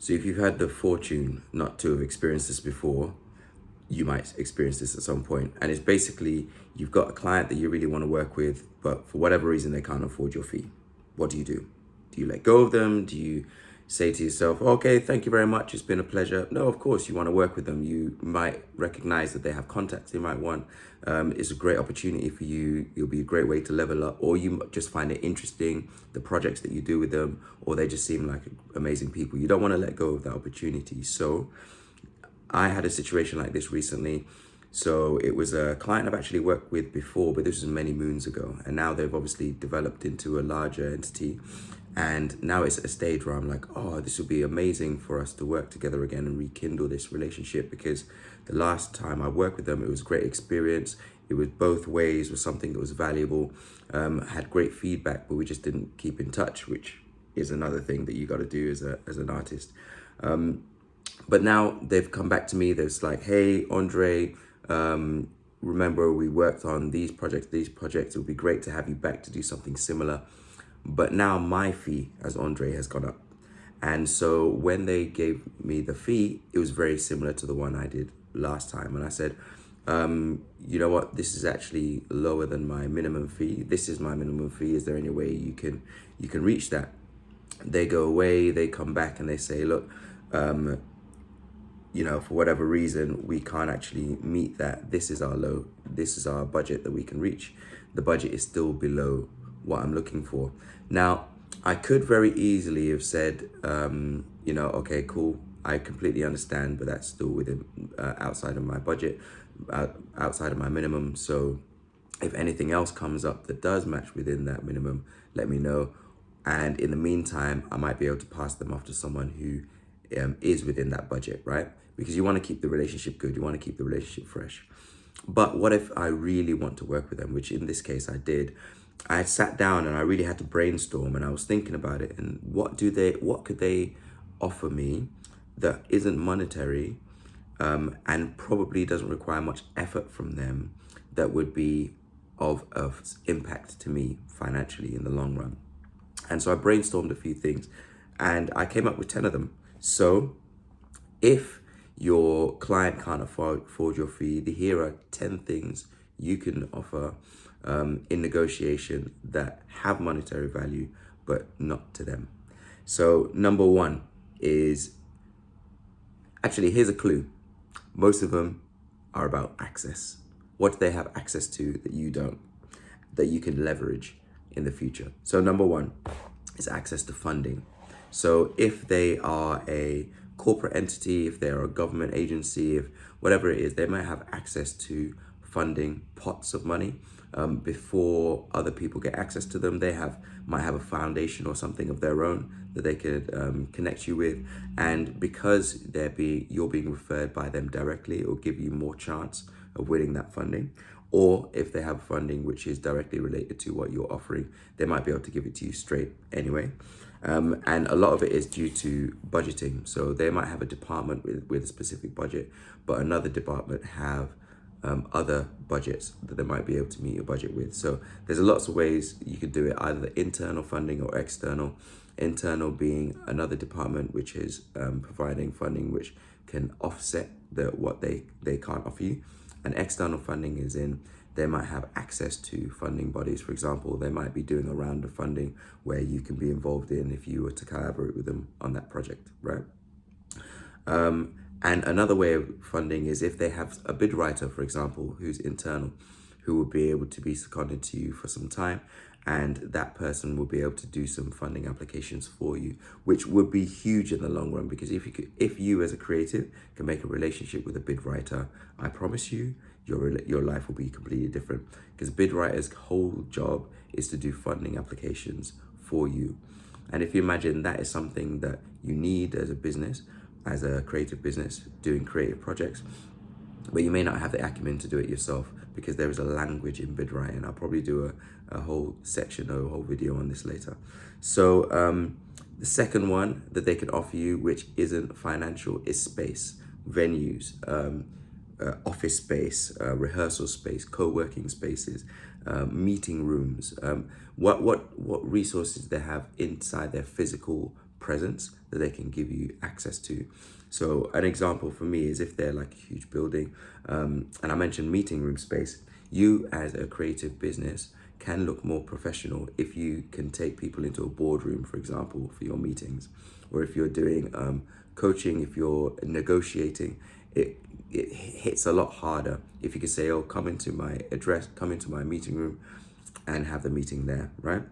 So if you've had the fortune not to have experienced this before, you might experience this at some point. And it's basically, you've got a client that you really want to work with, but for whatever reason, they can't afford your fee. What do you do? Do you let go of them? Do you say to yourself, okay, thank you very much, it's been a pleasure? No, of course, you want to work with them. You might recognize that they have contacts they might want. It's a great opportunity for you. It'll be a great way to level up, or you just find it interesting, the projects that you do with them, or they just seem like amazing people. You don't want to let go of that opportunity. So I had a situation like this recently. So it was a client I've actually worked with before, but this was many moons ago. And now they've obviously developed into a larger entity. And now it's at a stage where I'm like, oh, this would be amazing for us to work together again and rekindle this relationship, because the last time I worked with them, it was a great experience. It was both ways, was something that was valuable, had great feedback, but we just didn't keep in touch, which is another thing that you got to do as an artist. But now they've come back to me. There's like, hey, Andre, remember we worked on these projects. It would be great to have you back to do something similar. But now my fee as Andre has gone up. And so when they gave me the fee, it was very similar to the one I did last time. And I said, you know what, this is actually lower than my minimum fee. This is my minimum fee. Is there any way you can reach that? They go away, they come back and they say, look, you know, for whatever reason, we can't actually meet that. This is our budget that we can reach. The budget is still below what I'm looking for. Now, I could very easily have said, you know, okay, cool, I completely understand, but that's still within, outside of my budget, outside of my minimum. So if anything else comes up that does match within that minimum, let me know. And in the meantime, I might be able to pass them off to someone who is within that budget, right? Because you want to keep the relationship good. You want to keep the relationship fresh. But what if I really want to work with them, which in this case I did. I had sat down and I really had to brainstorm, and I was thinking about it, and what could they offer me that isn't monetary, and probably doesn't require much effort from them, that would be of impact to me financially in the long run. And so I brainstormed a few things and I came up with 10 of them. So if your client can't afford your fee, here are 10 things you can offer in negotiation that have monetary value, but not to them. So number one is, actually, here's a clue. Most of them are about access. What do they have access to that you don't, that you can leverage in the future? So number one is access to funding. So if they are a corporate entity, if they're a government agency, if whatever it is, they might have access to funding pots of money before other people get access to them. They might have a foundation or something of their own that they could connect you with. And because you're being referred by them directly, it will give you more chance of winning that funding. Or if they have funding which is directly related to what you're offering, they might be able to give it to you straight anyway. And a lot of it is due to budgeting. So they might have a department with a specific budget, but another department have other budgets that they might be able to meet your budget with. So there's lots of ways you could do it, either internal funding or external. Internal being another department which is providing funding which can offset what they can't offer you. And external funding is they might have access to funding bodies. For example, they might be doing a round of funding where you can be involved in if you were to collaborate with them on that project, right? And another way of funding is if they have a bid writer, for example, who's internal, who will be able to be seconded to you for some time, and that person will be able to do some funding applications for you, which would be huge in the long run. Because if you as a creative can make a relationship with a bid writer, I promise you, your life will be completely different. Because bid writer's whole job is to do funding applications for you. And if you imagine that is something that you need as a business, as a creative business, doing creative projects, but you may not have the acumen to do it yourself, because there is a language in bid writing. I'll probably do a whole section or a whole video on this later. So the second one that they can offer you, which isn't financial, is space, venues, office space, rehearsal space, co-working spaces, meeting rooms. What resources they have inside their physical presence that they can give you access to. So an example for me is if they're like a huge building, and I mentioned meeting room space, you as a creative business can look more professional if you can take people into a boardroom, for example, for your meetings, or if you're doing coaching, if you're negotiating, it hits a lot harder if you can say, oh, come into my address, come into my meeting room and have the meeting there, right?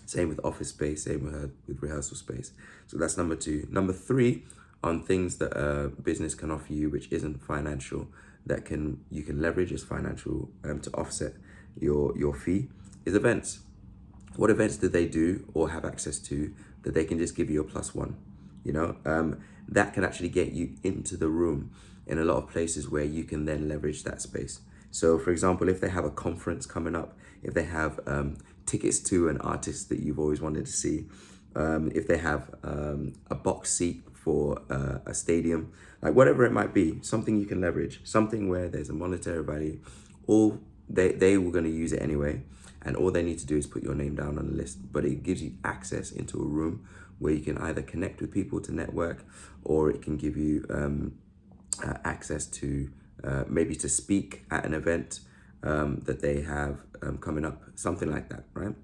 Same with office space, same with rehearsal space. So that's number two. Number three, on things that a business can offer you, which isn't financial, that you can leverage as financial to offset your fee, is events. What events do they do or have access to that they can just give you a +1? That can actually get you into the room in a lot of places where you can then leverage that space. So for example, if they have a conference coming up, if they have tickets to an artist that you've always wanted to see, if they have a box seat for a stadium, like whatever it might be, something you can leverage, something where there's a monetary value, all they were going to use it anyway, and all they need to do is put your name down on the list. But it gives you access into a room where you can either connect with people to network, or it can give you access to maybe to speak at an event that they have coming up, something like that, right?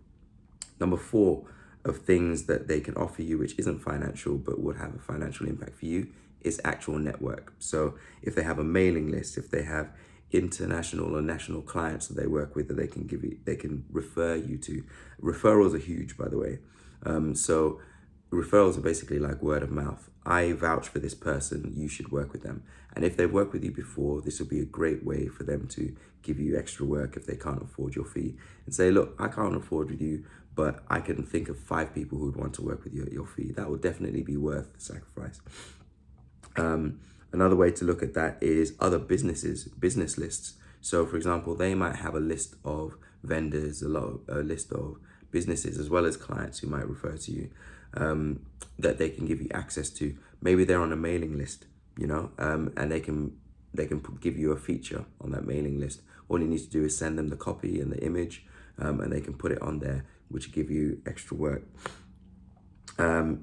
Number four of things that they can offer you, which isn't financial but would have a financial impact for you, is actual network. So if they have a mailing list, if they have international or national clients that they work with that they can give you, they can refer you to. Referrals are huge, by the way. So referrals are basically like word of mouth. I vouch for this person, you should work with them. And if they've worked with you before, this would be a great way for them to give you extra work if they can't afford your fee, and say, look, I can't afford with you, but I can think of 5 people who would want to work with you at your fee. That will definitely be worth the sacrifice. Another way to look at that is other businesses, business lists. So for example, they might have a list of vendors, a list of businesses, as well as clients who might refer to you, that they can give you access to. Maybe they're on a mailing list, and they can give you a feature on that mailing list. All you need to do is send them the copy and the image, and they can put it on there, which give you extra work.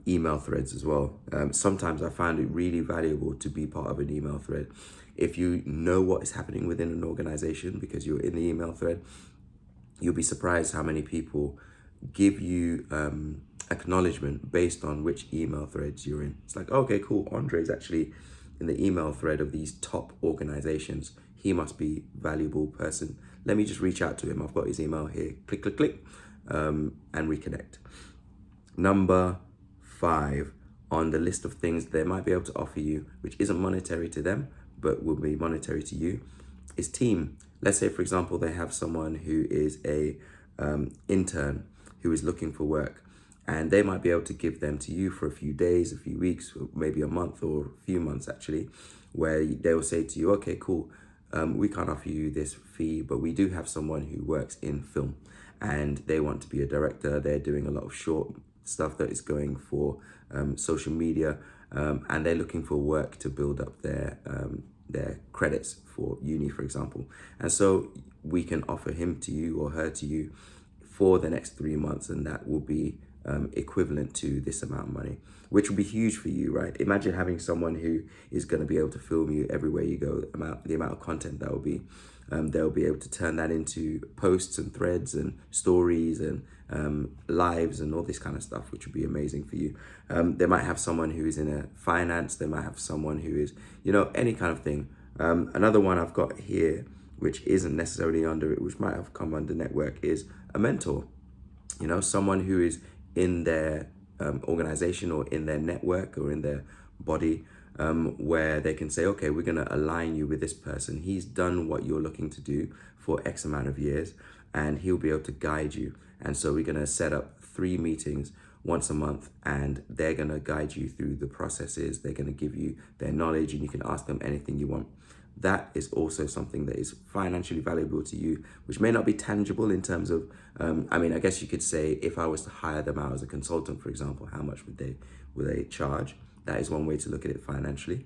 Email threads as well. Sometimes I find it really valuable to be part of an email thread. If you know what is happening within an organization because you're in the email thread, you'll be surprised how many people give you acknowledgement based on which email threads you're in. It's like, okay, cool, Andre's actually in the email thread of these top organizations. He must be a valuable person. Let me just reach out to him. I've got his email here. Click, click, click, and reconnect. Number 5 on the list of things they might be able to offer you, which isn't monetary to them, but will be monetary to you, is team. Let's say, for example, they have someone who is a intern who is looking for work, and they might be able to give them to you for a few days, a few weeks, or maybe a month or a few months actually, where they will say to you, okay, cool, we can't offer you this fee, but we do have someone who works in film and they want to be a director. They're doing a lot of short stuff that is going for social media, and they're looking for work to build up their credits for uni, for example. And so we can offer him to you or her to you for the next 3 months, and that will be equivalent to this amount of money, which will be huge for you, right? Imagine having someone who is going to be able to film you everywhere you go. The amount of content that will be. They'll be able to turn that into posts and threads and stories and lives and all this kind of stuff, which would be amazing for you. They might have someone who is in a finance. They might have someone who is, any kind of thing. Another one I've got here, which isn't necessarily under it, which might have come under network, is a mentor. Someone who is in their organization or in their network or in their body, where they can say, okay, we're going to align you with this person. He's done what you're looking to do for X amount of years, and he'll be able to guide you. And so we're going to set up 3 meetings once a month, and they're going to guide you through the processes. They're going to give you their knowledge, and you can ask them anything you want. That is also something that is financially valuable to you, which may not be tangible in terms of, I guess you could say, if I was to hire them out as a consultant, for example, how much would they charge? That is one way to look at it financially.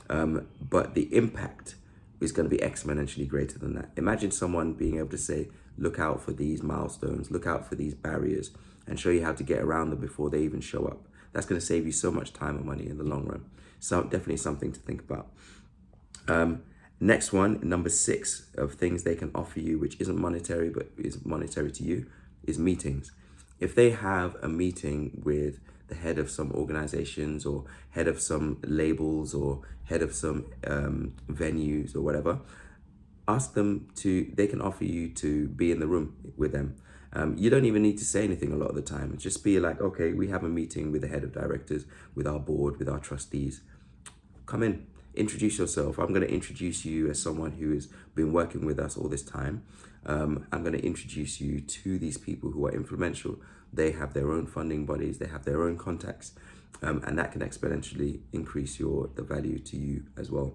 But the impact is going to be exponentially greater than that. Imagine someone being able to say, look out for these milestones, look out for these barriers, and show you how to get around them before they even show up. That's going to save you so much time and money in the long run. So definitely something to think about. Next one, number 6 of things they can offer you, which isn't monetary but is monetary to you, is meetings. If they have a meeting with the head of some organizations or head of some labels or head of some venues or whatever, ask them to, they can offer you to be in the room with them. You don't even need to say anything a lot of the time. Just be like, okay, we have a meeting with the head of directors, with our board, with our trustees. Come in, introduce yourself. I'm going to introduce you as someone who has been working with us all this time. I'm going to introduce you to these people who are influential. They have their own funding bodies, they have their own contacts, and that can exponentially increase the value to you as well.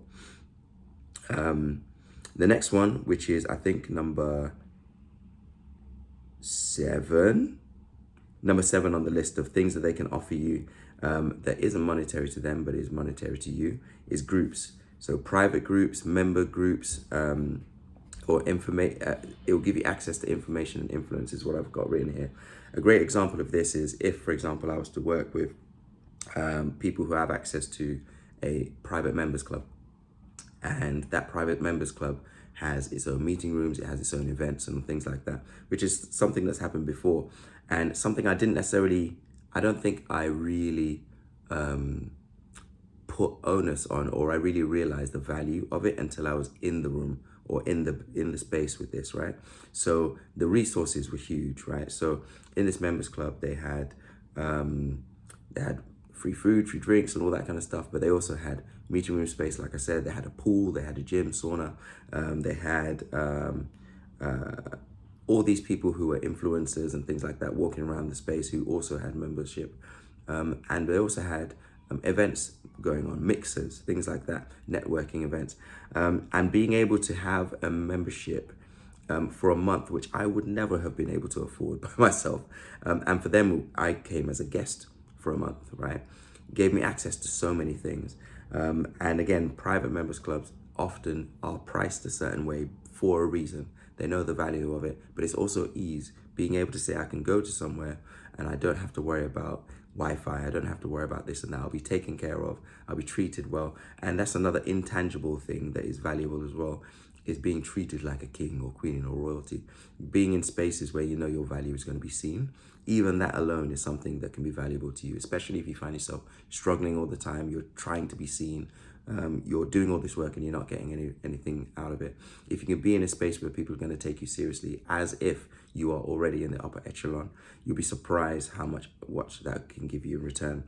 The next one, which is I think number 7 on the list of things that they can offer you that isn't monetary to them but is monetary to you, is groups. So private groups, member groups, or it will give you access to information and influence is what I've got written here. A great example of this is if, for example, I was to work with people who have access to a private members club, and that private members club has its own meeting rooms, it has its own events and things like that, which is something that's happened before and something I don't think I really put onus on, or I really realized the value of it until I was in the room or in the space with this, right? So the resources were huge, right? So in this members club, they had free food, free drinks, and all that kind of stuff. But they also had meeting room space, like I said. They had a pool, they had a gym, sauna. They had all these people who were influencers and things like that walking around the space who also had membership. And they also had events going on, mixers, things like that, networking events. And being able to have a membership for a month, which I would never have been able to afford by myself. And for them, I came as a guest for a month, right? Gave me access to so many things. And again, private members clubs often are priced a certain way for a reason. They know the value of it, but it's also ease. Being able to say, I can go to somewhere and I don't have to worry about Wi-Fi. I don't have to worry about this and that. I'll be taken care of. I'll be treated well. And that's another intangible thing that is valuable as well, is being treated like a king or queen or royalty. Being in spaces where you know your value is going to be seen. Even that alone is something that can be valuable to you, especially if you find yourself struggling all the time. You're trying to be seen. You're doing all this work and you're not getting anything out of it. If you can be in a space where people are going to take you seriously as if you are already in the upper echelon, you'll be surprised how much that can give you in return.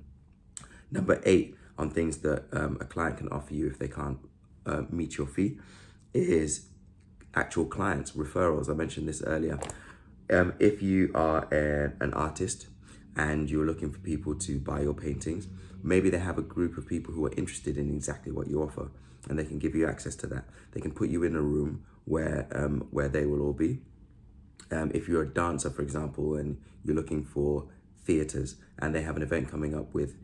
Number 8 on things that a client can offer you if they can't meet your fee is actual clients, referrals. I mentioned this earlier. If you are an artist and you're looking for people to buy your paintings, maybe they have a group of people who are interested in exactly what you offer, and they can give you access to that. They can put you in a room where they will all be. If you're a dancer, for example, and you're looking for theaters and they have an event coming up with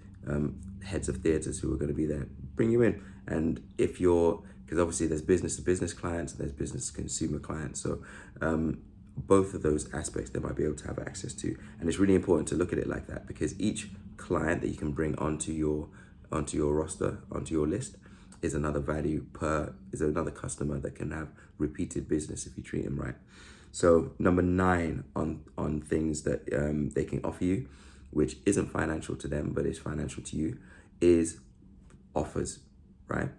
heads of theaters who are going to be there, bring you in. And if you're, because obviously there's business to business clients and there's business to consumer clients. So both of those aspects they might be able to have access to. And it's really important to look at it like that, because each client that you can bring onto your roster, onto your list, is another is another customer that can have repeated business if you treat them right. So number 9 on things that they can offer you, which isn't financial to them but is financial to you, is offers, right?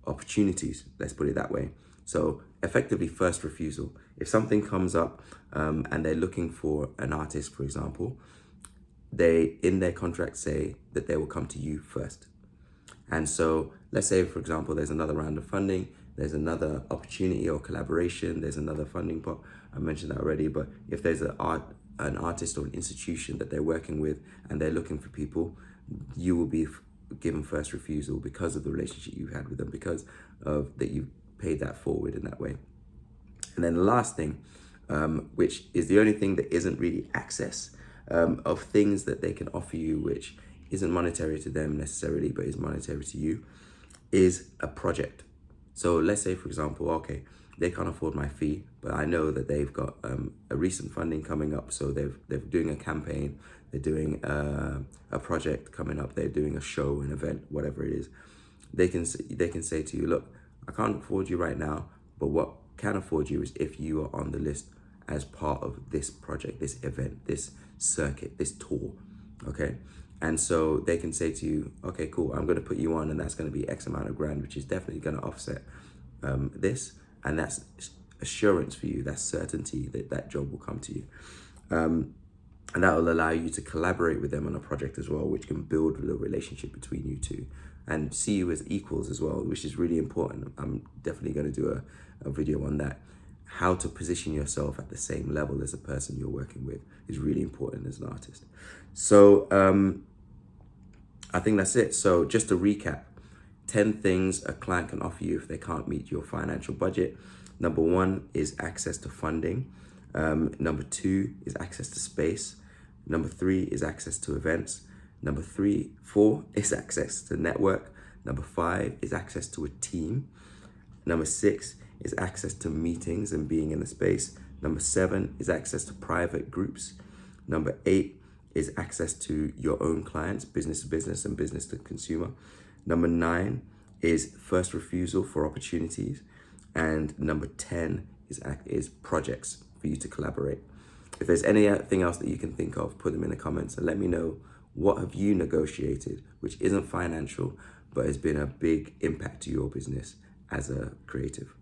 Opportunities, let's put it that way. So effectively first refusal. If something comes up and they're looking for an artist, for example, they in their contract say that they will come to you first. And so let's say, for example, there's another round of funding, there's another opportunity or collaboration, there's another funding pot. I mentioned that already, but if there's an artist or an institution that they're working with and they're looking for people, you will be given first refusal because of the relationship you've had with them, because of that you've paid that forward in that way. And then the last thing, which is the only thing that isn't really access of things that they can offer you, which isn't monetary to them necessarily, but is monetary to you, is a project. So let's say, for example, okay, they can't afford my fee, but I know that they've got a recent funding coming up. So they're doing a campaign, they're doing a project coming up, they're doing a show, an event, whatever it is. They can say to you, look, I can't afford you right now, but what can afford you is if you are on the list as part of this project, this event, this circuit, this tour, okay? And so they can say to you, okay, cool, I'm going to put you on, and that's going to be X amount of grand, which is definitely going to offset this, and that's assurance for you, that's certainty that that job will come to you. And that will allow you to collaborate with them on a project as well, which can build the relationship between you two and see you as equals as well, which is really important. I'm definitely going to do a video on that. How to position yourself at the same level as the person you're working with is really important as an artist. So I think that's it. So just to recap, 10 things a client can offer you if they can't meet your financial budget. Number 1 is access to funding. Number 2 is access to space. Number 3 is access to events. Number 4 is access to network. Number 5 is access to a team. Number 6 is access to meetings and being in the space. Number 7 is access to private groups. Number 8 is access to your own clients, business to business and business to consumer. Number 9 is first refusal for opportunities. And number 10 is projects for you to collaborate. If there's anything else that you can think of, put them in the comments and let me know, what have you negotiated which isn't financial but has been a big impact to your business as a creative.